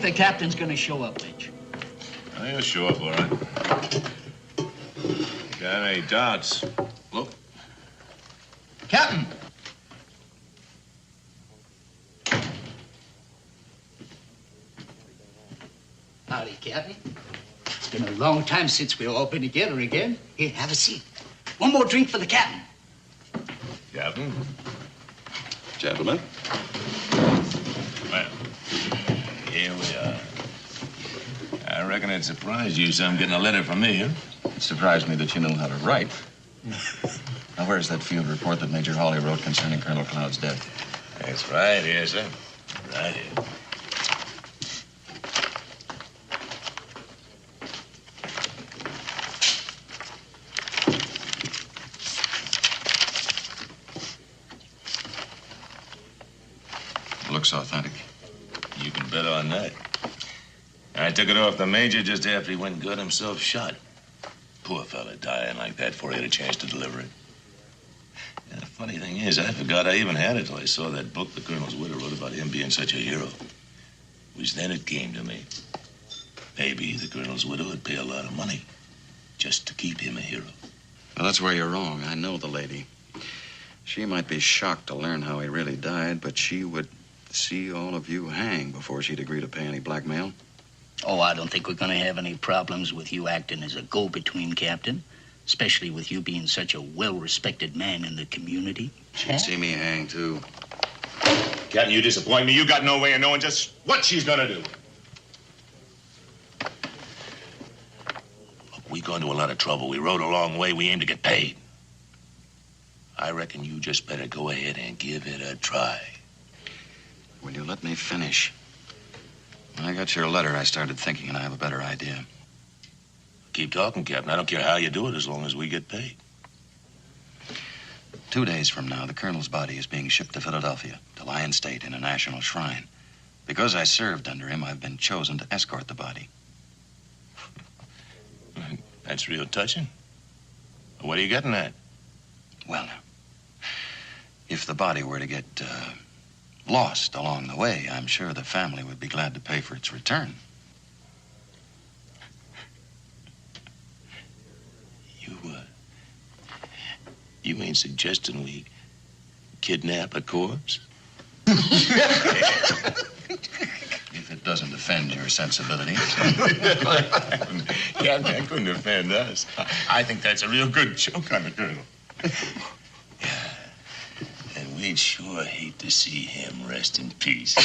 think the captain's gonna show up, Mitch? Oh, he'll show up, all right. Got any doubts? Look. Captain! Howdy, Captain. It's been a long time since we all been together again. Here, have a seat. One more drink for the captain. Captain? Gentlemen. Well, here we are. I reckon it surprised you some getting a letter from me, huh? It surprised me that you know how to write. Now, where's that field report that Major Hawley wrote concerning Colonel Cloud's death? That's right here, sir. Right here. Looks authentic. You can bet on that. I took it off the major just after he went and got himself shot. Poor fella dying like that before he had a chance to deliver it. And the funny thing is, I forgot I even had it till I saw that book the colonel's widow wrote about him being such a hero. It was then it came to me. Maybe the colonel's widow would pay a lot of money just to keep him a hero. Well, that's where you're wrong. I know the lady. She might be shocked to learn how he really died, but she would see all of you hang before she'd agree to pay any blackmail. Oh, I don't think we're gonna have any problems with you acting as a go-between, Captain. Especially with you being such a well-respected man in the community. She'd see me hang, too. Captain, you disappoint me. You got no way of knowing just what she's gonna do. Look, we gone to a lot of trouble. We rode a long way. We aim to get paid. I reckon you just better go ahead and give it a try. Will you let me finish? When I got your letter, I started thinking, and I have a better idea. Keep talking, Captain. I don't care how you do it as long as we get paid. 2 days from now, the colonel's body is being shipped to Philadelphia, to lie in state in a national shrine. Because I served under him, I've been chosen to escort the body. That's real touching. What are you getting at? Well, now, if the body were to get lost along the way, I'm sure the family would be glad to pay for its return. You ain't suggesting we kidnap a corpse? If it doesn't offend your sensibilities. Captain, that couldn't offend us. I think that's a real good joke on the colonel. Yeah. And we'd sure hate to see him rest in peace.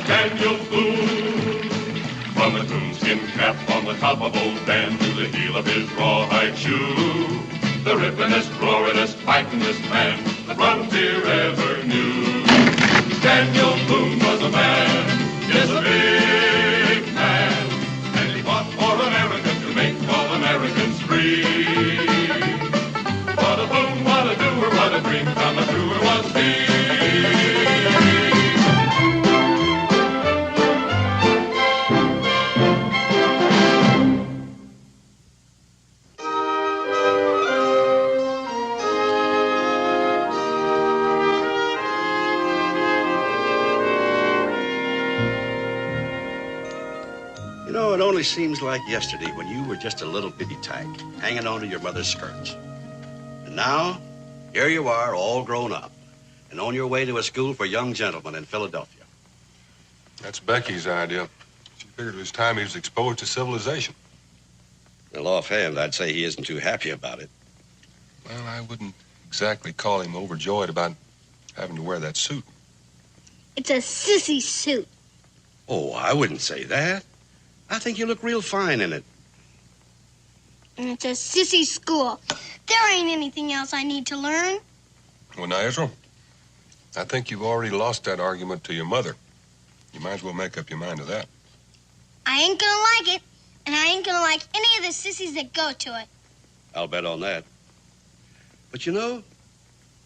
Daniel Boone. From a coonskin cap on the top of old Dan to the heel of his rawhide shoe, the rippin'est, roarin'est, fightin'est man the frontier ever knew. Daniel Boone was a man, yes, a big man, and he fought for America to make all Americans free. What a boon, what a doer, what a dream come truer was he. It only seems like yesterday when you were just a little bitty tyke hanging onto your mother's skirts. And now, here you are, all grown up, and on your way to a school for young gentlemen in Philadelphia. That's Becky's idea. She figured it was time he was exposed to civilization. Well, offhand, I'd say he isn't too happy about it. Well, I wouldn't exactly call him overjoyed about having to wear that suit. It's a sissy suit. Oh, I wouldn't say that. I think you look real fine in it. And it's a sissy school. There ain't anything else I need to learn. Well, now, Israel, I think you've already lost that argument to your mother. You might as well make up your mind to that. I ain't gonna like it, and I ain't gonna like any of the sissies that go to it. I'll bet on that. But you know,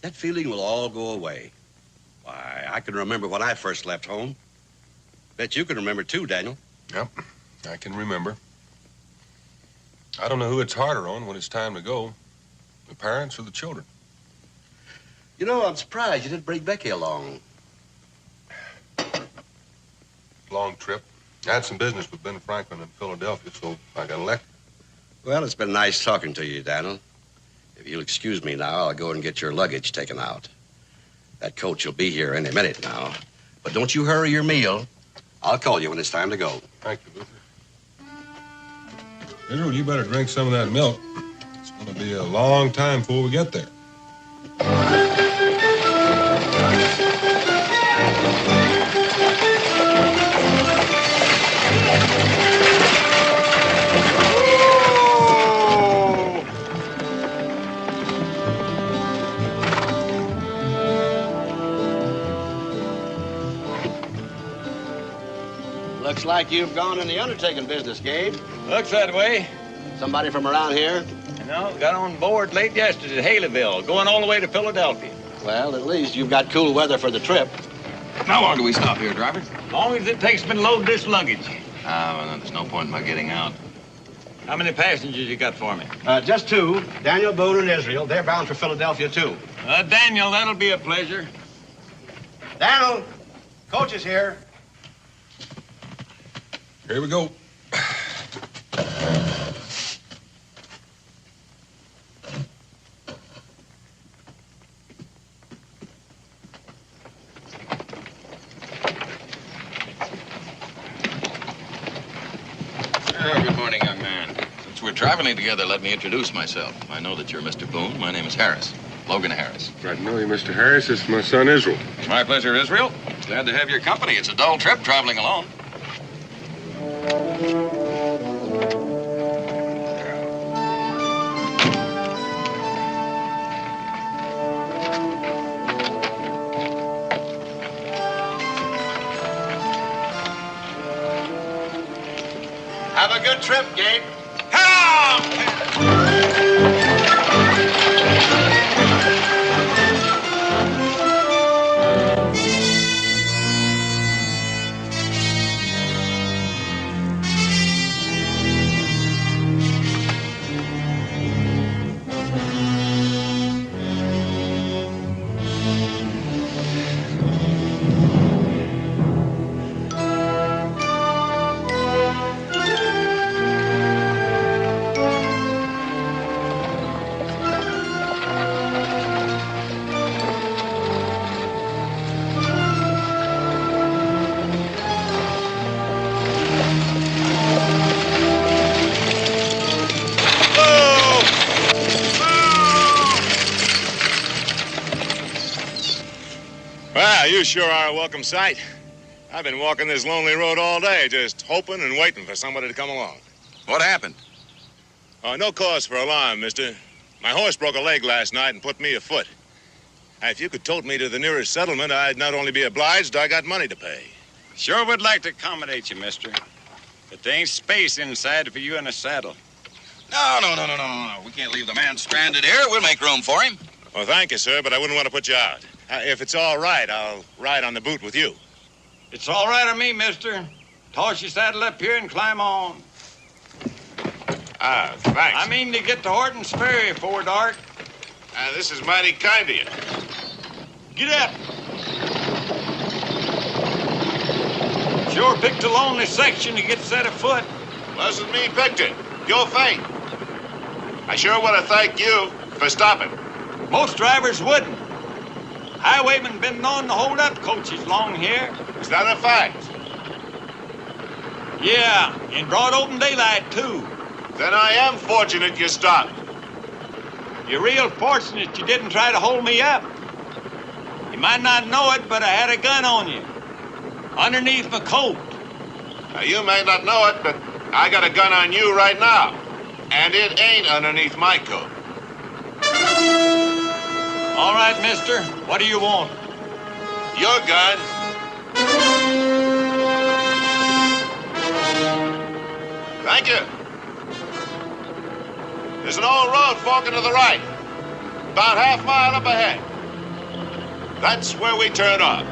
that feeling will all go away. Why, I can remember when I first left home. Bet you can remember, too, Daniel. Yep, I can remember. I don't know who it's harder on when it's time to go, the parents or the children. You know, I'm surprised you didn't bring Becky along. Long trip. I had some business with Ben Franklin in Philadelphia, so I got elected. Well, it's been nice talking to you, Daniel. If you'll excuse me now, I'll go and get your luggage taken out. That coach will be here any minute now. But don't you hurry your meal. I'll call you when it's time to go. Thank you, Luther. Israel, you better drink some of that milk. It's going to be a long time before we get there. Looks like you've gone in the undertaking business, Gabe. Looks that way. Somebody from around here? No, got on board late yesterday at Haleyville, going all the way to Philadelphia. Well, at least you've got cool weather for the trip. How long do we stop here, driver? As long as it takes me to load this luggage. Well, there's no point in my getting out. How many passengers you got for me? Just two. Daniel Boone and Israel. They're bound for Philadelphia, too. Daniel, that'll be a pleasure. Daniel, coach is here. Here we go. Good morning, young man. Since we're traveling together, let me introduce myself. I know that you're Mr. Boone. My name is Harris. Logan Harris. Glad to know you, Mr. Harris. This is my son, Israel. My pleasure, Israel. Glad to have your company. It's a dull trip traveling alone. Have a good trip, Gabe. Well, you sure are a welcome sight. I've been walking this lonely road all day, just hoping and waiting for somebody to come along. What happened? No cause for alarm, mister. My horse broke a leg last night and put me afoot. If you could tote me to the nearest settlement, I'd not only be obliged, I got money to pay. Sure would like to accommodate you, mister. But there ain't space inside for you in a saddle. No. We can't leave the man stranded here. We'll make room for him. Well, thank you, sir, but I wouldn't want to put you out. If it's all right, I'll ride on the boot with you. It's all right on me, mister. Toss your saddle up here and climb on. Thanks. I mean to get to Horton's Ferry before dark. This is mighty kind of you. Get up. Sure picked a lonely section to get set afoot. Wasn't me picked it. Your fate. I sure want to thank you for stopping. Most drivers wouldn't. Highwaymen been known to hold up coaches long here. Is that a fact? Yeah, in broad open daylight, too. Then I am fortunate you stopped. You're real fortunate you didn't try to hold me up. You might not know it, but I had a gun on you. Underneath my coat. Now, you may not know it, but I got a gun on you right now. And it ain't underneath my coat. All right, mister. What do you want? Your gun. Thank you. There's an old road forking to the right. About half mile up ahead. That's where we turn off.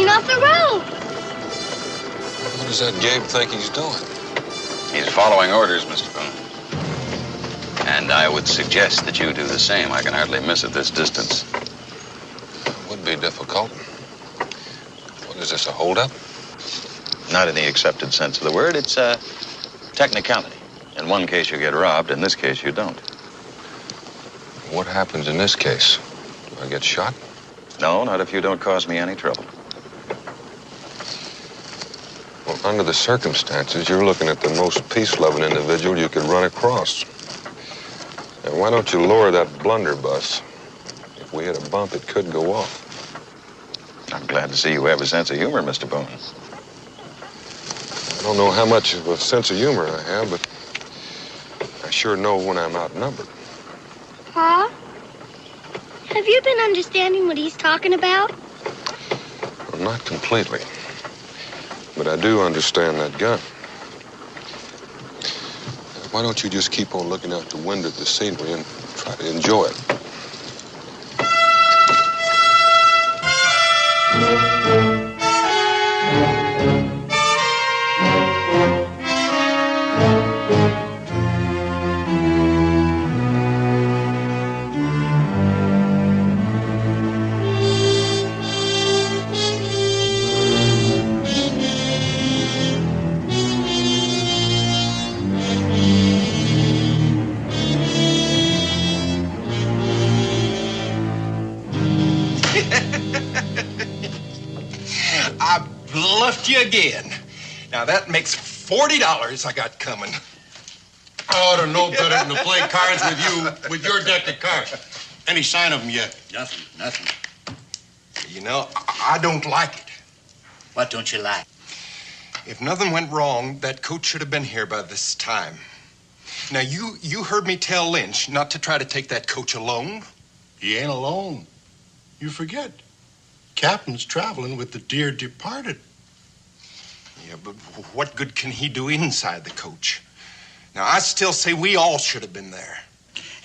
getting off the road. What does that Gabe think he's doing? He's following orders, Mr. Boone. And I would suggest that you do the same. I can hardly miss at this distance. It would be difficult. What is this, a holdup? Not in the accepted sense of the word. It's a technicality. In one case, you get robbed. In this case, you don't. What happens in this case? Do I get shot? No, not if you don't cause me any trouble. Well, under the circumstances, you're looking at the most peace-loving individual you could run across. And why don't you lower that blunderbuss? If we hit a bump, it could go off. I'm glad to see you have a sense of humor, Mr. Boone. I don't know how much of a sense of humor I have, but I sure know when I'm outnumbered. Pa? Have you been understanding what he's talking about? Well, not completely. But I do understand that gun. Why don't you just keep on looking out the window at the scenery and try to enjoy it? You again. Now that makes $40 I got coming. I ought to know better than to play cards with you with your deck of cards. Any sign of them yet? Nothing. You know, I don't like it. What don't you like? If nothing went wrong, that coach should have been here by this time. Now, you heard me tell Lynch not to try to take that coach alone. He ain't alone. You forget. Captain's traveling with the dear departed. Yeah, but what good can he do inside the coach? Now, I still say we all should have been there.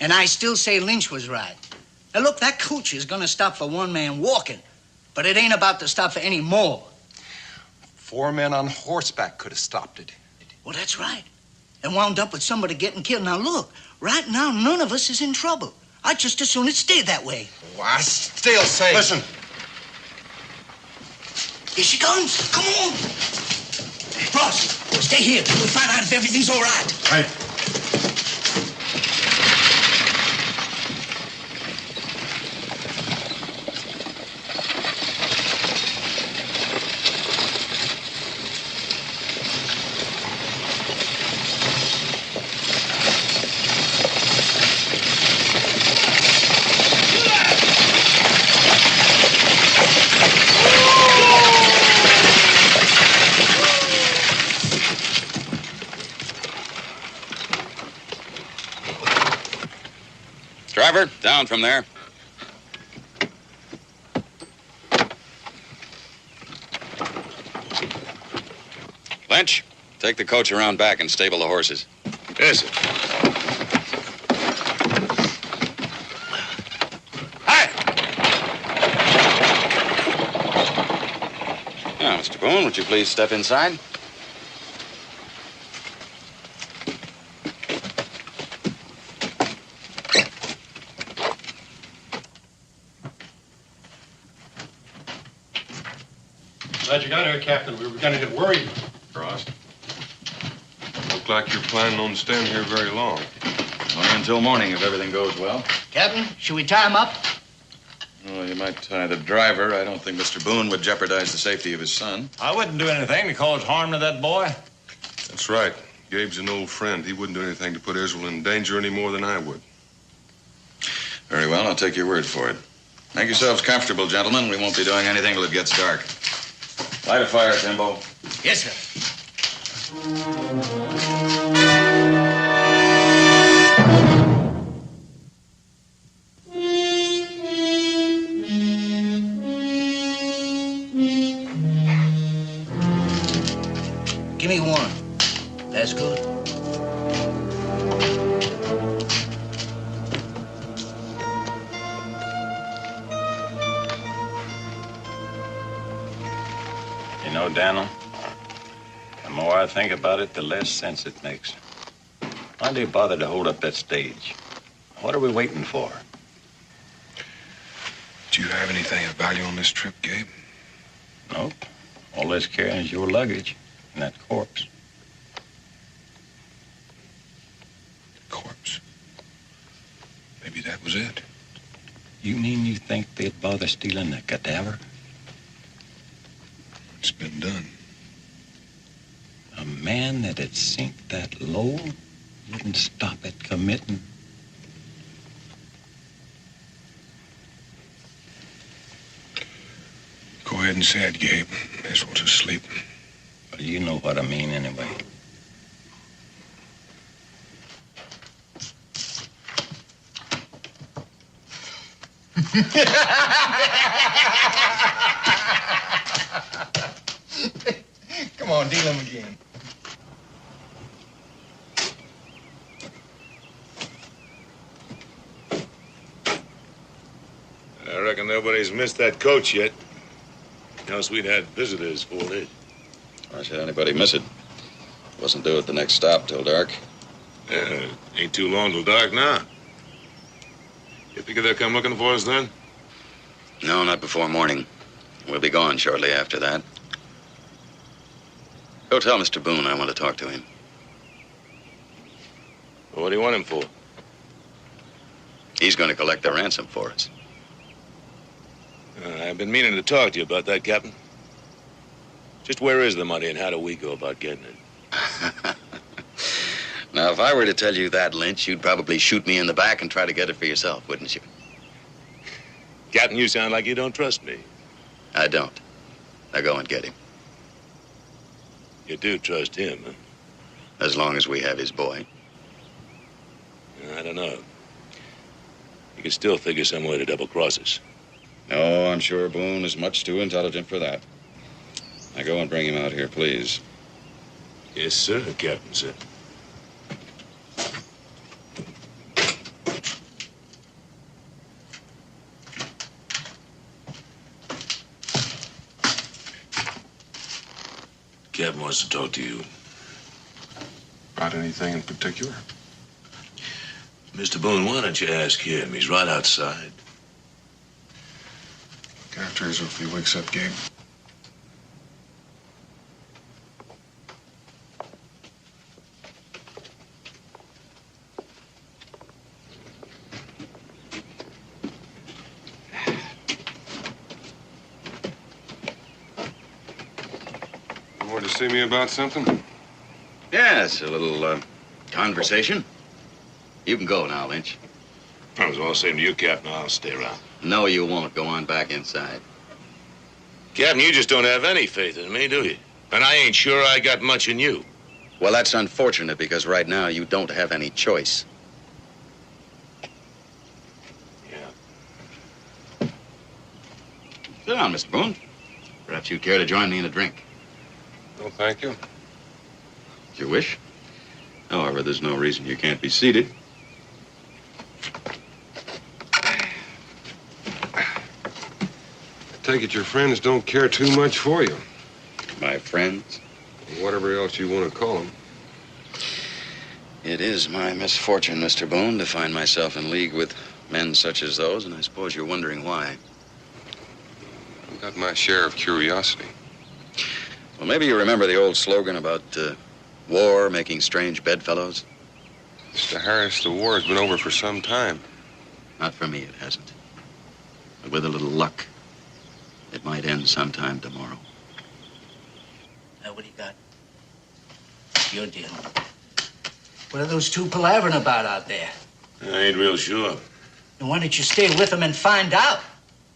And I still say Lynch was right. Now, look, that coach is going to stop for one man walking, but it ain't about to stop for any more. 4 men on horseback could have stopped it. Well, that's right. And wound up with somebody getting killed. Now, look, right now, none of us is in trouble. I'd just as soon it stayed that way. Oh, I still say... Listen. Here she comes. Come on. Ross, stay here. We'll find out if everything's all right. Right. Driver, down from there. Lynch, take the coach around back and stable the horses. Yes, sir. Hi! Now, Mr. Boone, would you please step inside? Glad you got here, Captain. We were going to get worried. Frost. Look like you're planning on staying here very long. Only until morning, if everything goes well. Captain, should we tie him up? Well, you might tie the driver. I don't think Mr. Boone would jeopardize the safety of his son. I wouldn't do anything to cause harm to that boy. That's right. Gabe's an old friend. He wouldn't do anything to put Israel in danger any more than I would. Very well, I'll take your word for it. Make yourselves comfortable, gentlemen. We won't be doing anything till it gets dark. Light a fire, Timbo. Yes, sir. Give me one. That's good. know, Daniel, the more I think about it, the less sense it makes. Why'd they bother to hold up that stage? What are we waiting for? Do you have anything of value on this trip, Gabe? Nope. All that's carrying is your luggage and that corpse. Corpse? Maybe that was it. You mean you think they'd bother stealing the cadaver? It's been done. A man that'd sink that low wouldn't stop at committing. Go ahead and say it, Gabe. May as well just sleep. Well, you know what I mean anyway. Come on, deal him again. I reckon nobody's missed that coach yet. Else we'd had visitors for it. Why should anybody miss it? Wasn't due at the next stop till dark. Yeah, ain't too long till dark now. You figure they'll come looking for us then? No, not before morning. We'll be gone shortly after that. Go tell Mr. Boone I want to talk to him. What do you want him for? He's going to collect the ransom for us. I've been meaning to talk to you about that, Captain. Just where is the money and how do we go about getting it? Now, if I were to tell you that, Lynch, you'd probably shoot me in the back and try to get it for yourself, wouldn't you? Captain, you sound like you don't trust me. I don't. Now go and get him. You do trust him, huh? As long as we have his boy. I don't know. You can still figure some way to double-cross us. No, I'm sure Boone is much too intelligent for that. Now go and bring him out here, please. Yes, sir, Captain, sir. Captain wants to talk to you. About anything in particular? Mr. Boone, why don't you ask him? He's right outside. Look after us if he wakes up, Gabe. You want to see me about something? Yes, a little, conversation. You can go now, Lynch. I was all saying to you, Captain, I'll stay around. No, you won't. Go on back inside. Captain, you just don't have any faith in me, do you? And I ain't sure I got much in you. Well, that's unfortunate because right now you don't have any choice. Yeah. Sit down, Mr. Boone. Perhaps you'd care to join me in a drink. No, thank you. If you wish. However, there's no reason you can't be seated. I take it your friends don't care too much for you. My friends? Whatever else you want to call them. It is my misfortune, Mr. Boone, to find myself in league with men such as those, and I suppose you're wondering why. I've got my share of curiosity. Well, maybe you remember the old slogan about war making strange bedfellows? Mr. Harris, the war has been over for some time. Not for me, it hasn't. But with a little luck, it might end sometime tomorrow. Now, what do you got? Your deal. What are those two palavering about out there? I ain't real sure. And why don't you stay with them and find out?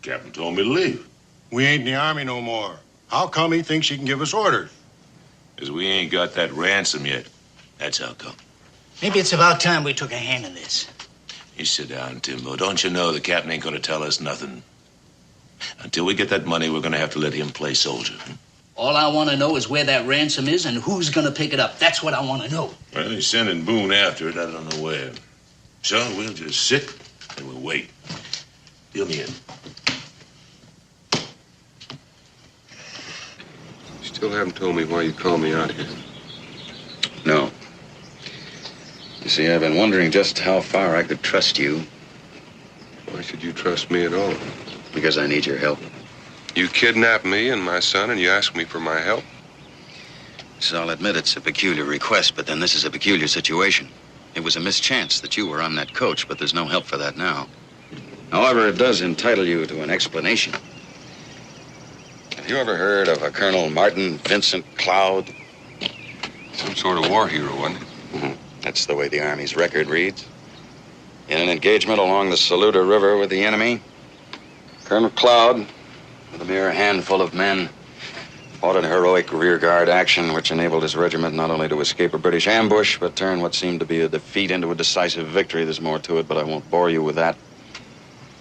Captain told me to leave. We ain't in the Army no more. How come he thinks he can give us orders? 'Cause we ain't got that ransom yet. That's how come. Maybe it's about time we took a hand in this. You sit down, Timbo. Don't you know the captain ain't gonna tell us nothing? Until we get that money, we're gonna have to let him play soldier. All I want to know is where that ransom is and who's going to pick it up. That's what I want to know. Well, he's sending Boone after it. I don't know where. So we'll just sit and we'll wait. Deal me in. Still haven't told me why you called me out here. No. You see, I've been wondering just how far I could trust you. Why should you trust me at all? Because I need your help. You kidnapped me and my son, and you asked me for my help? So I'll admit it's a peculiar request, but then this is a peculiar situation. It was a mischance that you were on that coach, but there's no help for that now. However, it does entitle you to an explanation. Have you ever heard of a Colonel Martin Vincent Cloud? Some sort of war hero, wasn't he? Mm-hmm. That's the way the Army's record reads. In an engagement along the Saluda River with the enemy, Colonel Cloud, with a mere handful of men, fought a heroic rearguard action which enabled his regiment not only to escape a British ambush, but turn what seemed to be a defeat into a decisive victory. There's more to it, but I won't bore you with that.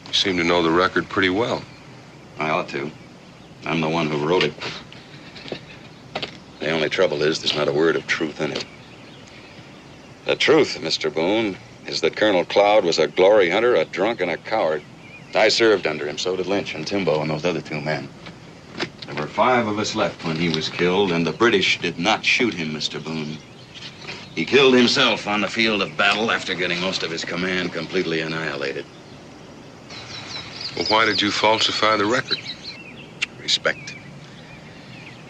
You seem to know the record pretty well. I ought to. I'm the one who wrote it. The only trouble is there's not a word of truth in it. The truth, Mr. Boone, is that Colonel Cloud was a glory hunter, a drunk, and a coward. I served under him, so did Lynch and Timbo and those other two men. There were 5 of us left when he was killed, and the British did not shoot him, Mr. Boone. He killed himself on the field of battle after getting most of his command completely annihilated. Well, why did you falsify the record? Respect.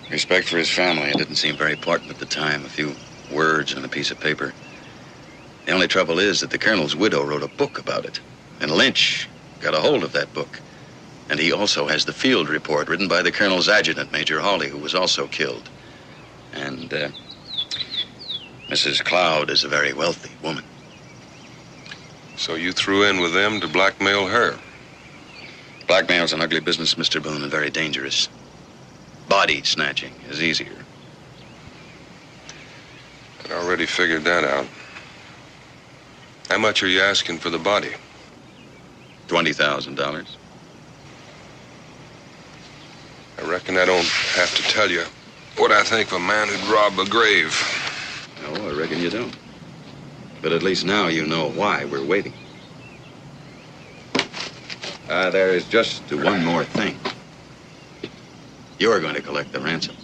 Respect for his family. It didn't seem very important at the time. A few words on a piece of paper. The only trouble is that the Colonel's widow wrote a book about it, and Lynch got a hold of that book. And he also has the field report written by the Colonel's adjutant, Major Hawley, who was also killed. And, Mrs. Cloud is a very wealthy woman. So you threw in with them to blackmail her? Blackmail's an ugly business, Mr. Boone, and very dangerous. Body snatching is easier. I'd already figured that out. How much are you asking for the body? $20,000. I reckon I don't have to tell you what I think of a man who'd rob a grave. No, I reckon you don't. But at least now you know why we're waiting. There is just one more thing. You're going to collect the ransom.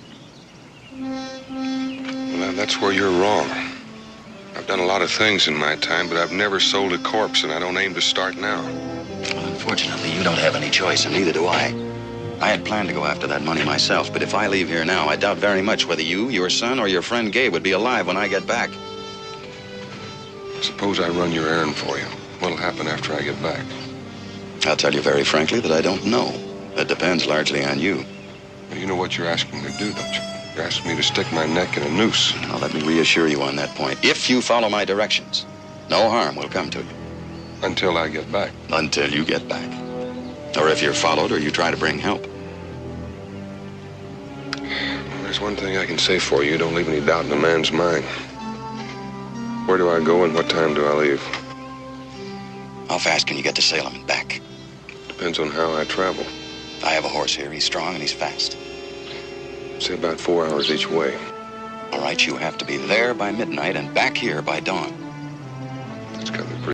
Well, that's where you're wrong. I've done a lot of things in my time, but I've never sold a corpse, and I don't aim to start now. Well, unfortunately, you don't have any choice, and neither do I. I had planned to go after that money myself, but if I leave here now, I doubt very much whether you, your son, or your friend Gabe would be alive when I get back. Suppose I run your errand for you. What'll happen after I get back? I'll tell you very frankly that I don't know. It depends largely on you. Well, you know what you're asking me to do, don't you? You're asking me to stick my neck in a noose. Now, let me reassure you on that point. If you follow my directions, no harm will come to you. Until I get back. Until you get back. Or if you're followed or you try to bring help. Well, there's one thing I can say for you. Don't leave any doubt in a man's mind. Where do I go and what time do I leave? How fast can you get to Salem and back? Depends on how I travel. I have a horse here. He's strong and he's fast. Say about 4 hours each way. All right, you have to be there by midnight and back here by dawn. That's got me pretty